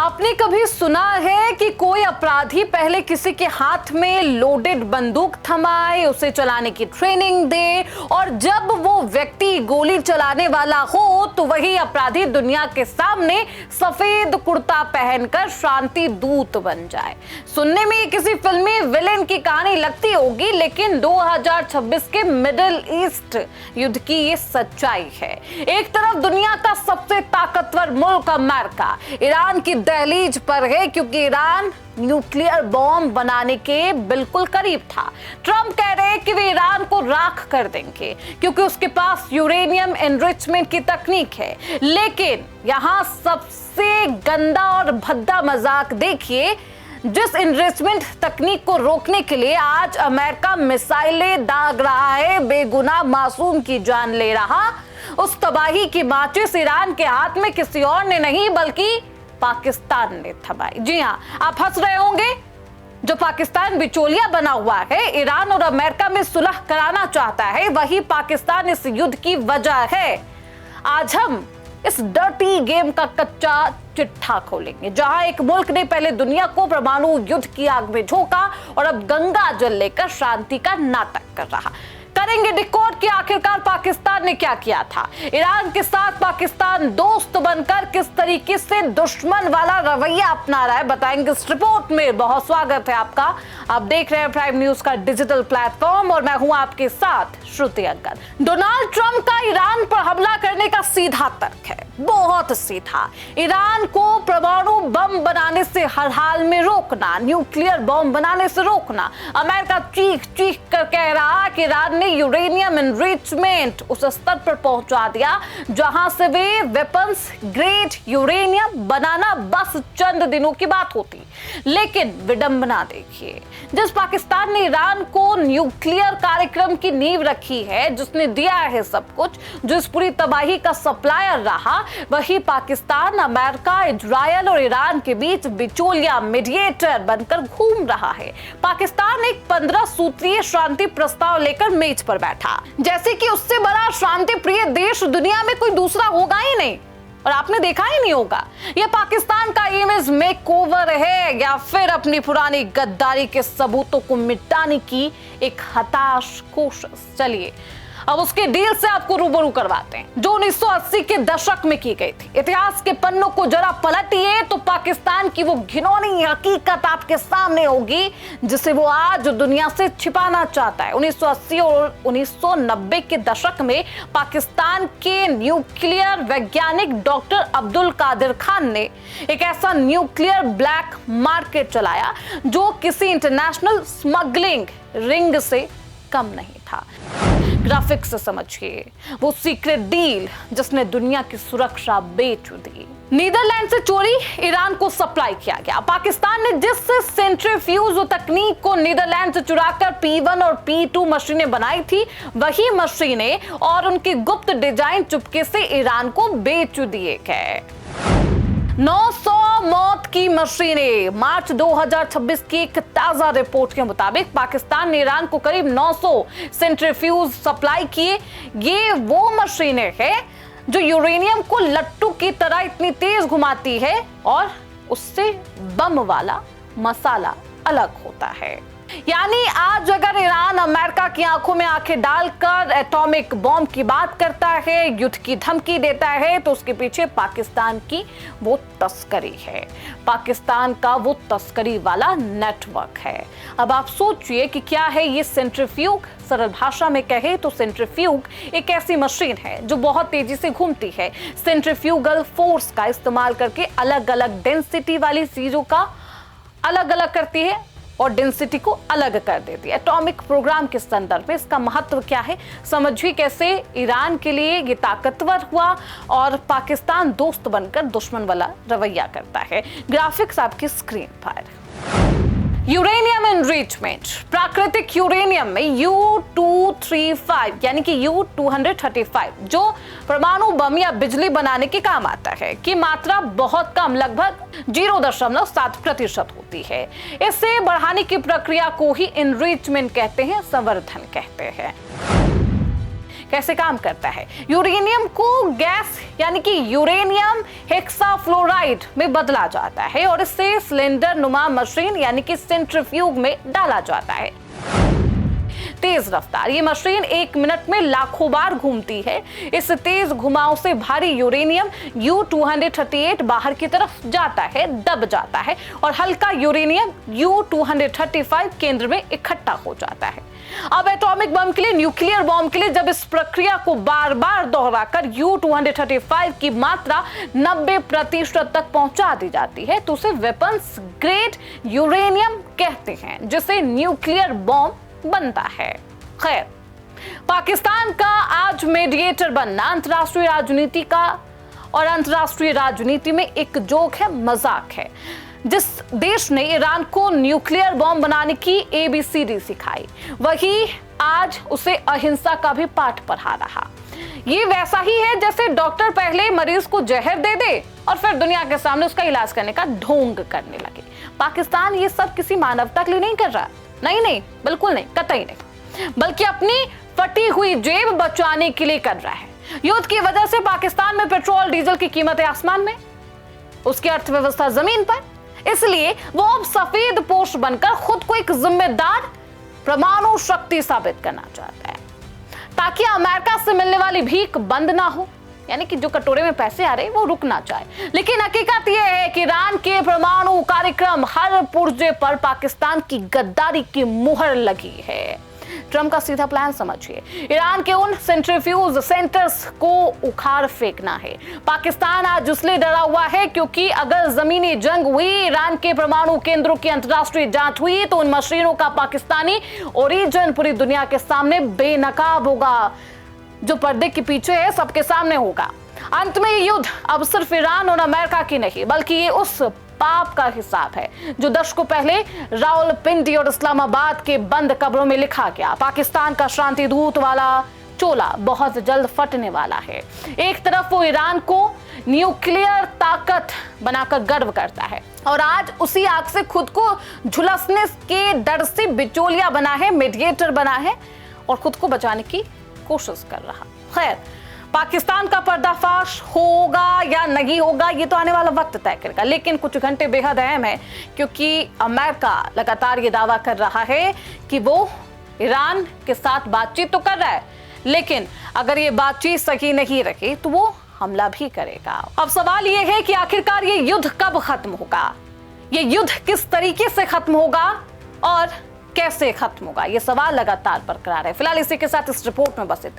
आपने कभी सुना है कि कोई अपराधी पहले किसी के हाथ में लोडेड बंदूक थमाए, उसे चलाने की ट्रेनिंग दे और जब वो व्यक्ति गोली चलाने वाला हो तो वही अपराधी दुनिया के सामने सफेद कुर्ता पहनकर शांति दूत बन जाए। सुनने में किसी फिल्मी विलेन की कहानी लगती होगी, लेकिन 2026 के मिडिल ईस्ट युद्ध की ये सच्चाई है। एक तरफ दुनिया का सबसे ताकतवर मुल्क अमेरिका ईरान की दहलीज पर है, क्योंकि ईरान न्यूक्लियर बॉम्ब बनाने के बिल्कुल करीब था। ट्रंप कह रहे हैं कि वे ईरान को राख कर देंगे क्योंकि उसके पास यूरेनियम एनरिचमेंट की तकनीक है। लेकिन यहाँ सबसे गंदा और भद्दा मजाक देखिए, जिस एनरिचमेंट तकनीक को रोकने के लिए आज अमेरिका मिसाइलें दाग रहा है, बेगुनाह मासूम की जान ले रहा, उस तबाही की माचिस ईरान के हाथ में किसी और ने नहीं बल्कि पाकिस्तान ने थमाई। जी हाँ, आप हंस रहे होंगे। जो पाकिस्तान बिचौलिया बना हुआ है, ईरान और अमेरिका में सुलह कराना चाहता है, वही पाकिस्तान इस युद्ध की वजह है। आज हम इस डर्टी गेम का कच्चा चिट्ठा खोलेंगे, जहां एक मुल्क ने पहले दुनिया को परमाणु युद्ध की आग में झोंका और अब गंगा जल लेकर शांति का नाटक कर रहा। करेंगे डिकोड कि आखिरकार पाकिस्तान ने क्या किया था। ईरान के साथ पाकिस्तान दोस्त बनकर किस तरीके से दुश्मन वाला रवैया अपना रहा है, बताएंगे इस रिपोर्ट में। बहुत स्वागत है आपका। आप देख रहे हैं प्राइम न्यूज का डिजिटल प्लेटफॉर्म और मैं हूं आपके साथ श्रुति अग्गर। डोनाल्ड ट्रंप का ईरान पर हमला करने का सीधा तर्क है, बहुत सीधा। ईरान को परमाणु बम बनाने से हर हाल में रोकना, न्यूक्लियर बम बनाने से रोकना। अमेरिका चीख चीख कर कह रहा कि ईरान ने यूरेनियम एनरिचमेंट उस स्तर पर पहुंचा दिया जहां से वे वेपन्स ग्रेड यूरेनियम बनाना बस चंद दिनों की बात होती। लेकिन विडंबना देखिए, जिस पाकिस्तान ने ईरान को न्यूक्लियर कार्यक्रम की नींव रखी है, जिसने दिया है सब कुछ, जो इस पूरी तबाही का सप्लायर रहा, वही पाकिस्तान अमेरिका, इजरायल और ईरान के बीच बिचौलिया मीडिएटर बनकर घूम रहा है। पाकिस्तान एक 15 सूत्रीय शांति प्रस्ताव लेकर मेज पर बैठा, जैसे कि उससे बड़ा शांति प्रिय देश दुनिया में कोई दूसरा होगा ही नहीं, और आपने देखा ही नहीं होगा। यह पाकिस्तान का इमेज मेकओवर है या फिर अपनी पुरानी गद्दारी के सबूतों को मिटाने की एक हताश कोशिश। चलिए अब उसके डील से आपको रूबरू करवाते हैं, जो 1980 के दशक में की गई थी। इतिहास के पन्नों को जरा पलटिए तो पाकिस्तान की वो घिनौनी हकीकत आपके सामने होगी जिसे वो आज दुनिया से छिपाना चाहता है। 1980 और 1990 के दशक में पाकिस्तान के न्यूक्लियर वैज्ञानिक डॉक्टर अब्दुल कादिर खान ने एक ऐसा न्यूक्लियर ब्लैक मार्केट चलाया जो किसी इंटरनेशनल स्मगलिंग रिंग से कम नहीं था। ग्राफिक्स से समझिए वो सीक्रेट डील जिसने दुनिया की सुरक्षा बेच दी। नीदरलैंड से चोरी ईरान को सप्लाई किया गया। पाकिस्तान ने जिस सेंट्रीफ्यूज तकनीक को नीदरलैंड से चुराकर P1 और P2 मशीनें बनाई थी, वही मशीनें और उनकी गुप्त डिजाइन चुपके से ईरान को बेच दिए गए। 900 मौत की मशीनें। मार्च 2026 की एक ताजा रिपोर्ट के मुताबिक पाकिस्तान ने ईरान को करीब 900 सेंट्रीफ्यूज सप्लाई किए। ये वो मशीनें हैं जो यूरेनियम को लट्टू की तरह इतनी तेज घुमाती है और उससे बम वाला मसाला अलग होता है। यानी आज अगर ईरान अमेरिका की आंखों में आंखें डालकर एटॉमिक बॉम्ब की बात करता है, युद्ध की धमकी देता है, तो उसके पीछे पाकिस्तान की वो तस्करी है, पाकिस्तान का वो तस्करी वाला नेटवर्क है। अब आप सोचिए कि क्या है ये सेंट्रीफ्यूग। सरल भाषा में कहे तो सेंट्रीफ्यूग एक ऐसी मशीन है जो बहुत तेजी से घूमती है। सेंट्रीफ्यूगल फोर्स का इस्तेमाल करके अलग अलग डेंसिटी वाली चीजों का अलग अलग करती है और डेंसिटी को अलग कर देती है। एटॉमिक प्रोग्राम के संदर्भ में इसका महत्व क्या है, समझिए कैसे ईरान के लिए ये ताकतवर हुआ और पाकिस्तान दोस्त बनकर दुश्मन वाला रवैया करता है। ग्राफिक्स आपकी स्क्रीन पर। Uranium enrichment. प्राकृतिक यूरेनियम में U-235 यानी कि U-235 जो परमाणु बम या बिजली बनाने के काम आता है की मात्रा बहुत कम, लगभग 0.7% होती है। इसे बढ़ाने की प्रक्रिया को ही एनरिचमेंट कहते हैं, संवर्धन कहते हैं। कैसे काम करता है। यूरेनियम को गैस यानी कि यूरेनियम हेक्साफ्लोराइड में बदला जाता है और इससे सिलेंडर नुमा मशीन यानी कि सेंट्रीफ्यूग में डाला जाता है। तेज रफ्तार ये मशीन 1 मिनट में लाखों बार घूमती है। इस तेज घुमाव से भारी यूरेनियम U-238 बाहर की तरफ जाता है, दब जाता है और हल्का यूरेनियम U-235 केंद्र में इकट्ठा हो जाता है। अब एटॉमिक बम के लिए, न्यूक्लियर बम के लिए जब इस प्रक्रिया को बार बार दोहराकर U-235 की मात्रा 90% तक पहुंचा दी जाती है तो उसे वेपन्स ग्रेड यूरेनियम कहते हैं, जिसे न्यूक्लियर बम बनता है। खैर, पाकिस्तान का आज मीडिएटर बनना अंतर्राष्ट्रीय राजनीति का और अंतर्राष्ट्रीय राजनीति में एक जोक है, मजाक है। जिस देश ने ईरान को न्यूक्लियर बम बनाने की ABCD सिखाई, वही आज उसे अहिंसा का भी पाठ पढ़ा रहा। ये वैसा ही है जैसे डॉक्टर पहले मरीज को जहर दे दे और फिर दुनिया के सामने उसका इलाज करने का ढोंग करने लगे। पाकिस्तान ये सब किसी मानवता के लिए नहीं कर रहा, नहीं, बिल्कुल नहीं, कतई नहीं, बल्कि अपनी फटी हुई जेब बचाने के लिए कर रहा है। युद्ध की वजह से पाकिस्तान में पेट्रोल डीजल की कीमतें आसमान में, उसकी अर्थव्यवस्था जमीन पर, इसलिए वो अब सफेद पोश बनकर खुद को एक जिम्मेदार परमाणु शक्ति साबित करना चाहता है ताकि अमेरिका से मिलने वाली भीख बंद ना हो, यानी कि जो कटोरे में पैसे आ रहे वो रुकना चाहे। लेकिन हकीकत यह है कि ईरान के परमाणु कार्यक्रम हर पुर्जे पर पाकिस्तान की गद्दारी की मुहर लगी है। ट्रंप का सीधा प्लान समझिए, ईरान के उन सेंट्रीफ्यूज सेंटर्स को उखाड़ फेंकना है। पाकिस्तान आज इसलिए डरा हुआ है क्योंकि अगर जमीनी जंग हुई, ईरान के परमाणु केंद्रों की अंतर्राष्ट्रीय जांच हुई तो उन मशीनों का पाकिस्तानी ओरिजिन पूरी दुनिया के सामने बेनकाब होगा। जो पर्दे के पीछे है सबके सामने होगा। अंत में ये युद्ध अब सिर्फ ईरान और अमेरिका की नहीं, बल्कि ये उस पाप का हिसाब है जो दशकों पहले रावलपिंडी और इस्लामाबाद के बंद कब्रों में लिखा गया। पाकिस्तान का शांति दूत वाला चोला बहुत जल्द फटने वाला है। एक तरफ वो ईरान को न्यूक्लियर ताकत बनाकर गर्व करता है और आज उसी आग से खुद को झुलसने के डर से बिचौलिया बना है, मीडिएटर बना है और खुद को बचाने की कोशिश कर रहा। खैर, पाकिस्तान का पर्दाफाश होगा या नहीं होगा ये तो आने वाला वक्त तय करेगा, लेकिन कुछ घंटे बेहद अहम है क्योंकि अमेरिका लगातार ये दावा कर रहा है कि वो ईरान के साथ बातचीत तो कर रहा है, लेकिन अगर ये बातचीत सही नहीं रही तो वो हमला भी करेगा। अब सवाल ये है कि आखिरकार ये युद्ध कब खत्म होगा, ये युद्ध किस तरीके से खत्म होगा और कैसे खत्म होगा, ये सवाल लगातार बरकरार है। फिलहाल इसी के साथ इस रिपोर्ट में बस इतना।